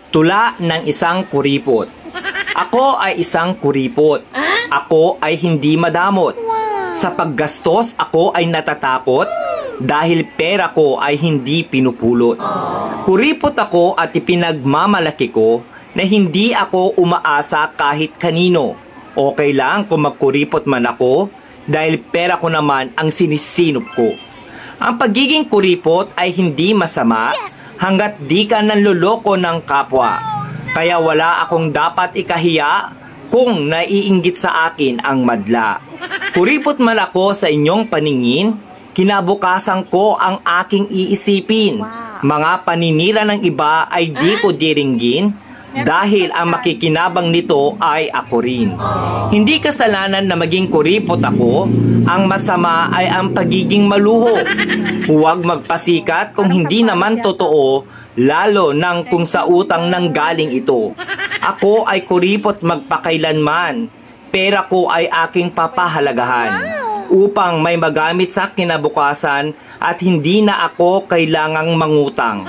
Tula ng isang kuripot. Ako ay isang kuripot. Ako ay hindi madamot. Sa paggastos ako ay natatakot dahil pera ko ay hindi pinupulot. Kuripot ako at ipinagmamalaki ko na hindi ako umaasa kahit kanino. Okay lang kung magkuripot man ako dahil pera ko naman ang sinisinop ko. Ang pagiging kuripot ay hindi masama hanggat di ka nanloloko ng kapwa. Kaya wala akong dapat ikahiya kung naiinggit sa akin ang madla. Kuripot man ako sa inyong paningin, kinabukasan ko ang aking iisipin. Mga paninira ng iba ay di ko diringgin dahil ang makikinabang nito ay ako rin. Hindi kasalanan na maging kuripot ako, ang masama ay ang pagiging maluho. Huwag magpasikat kung hindi naman totoo, lalo nang kung sa utang nang galing ito. Ako ay kuripot magpakailanman. Pera ko ay aking papahalagahan upang may magamit sa kinabukasan at hindi na ako kailangang mangutang.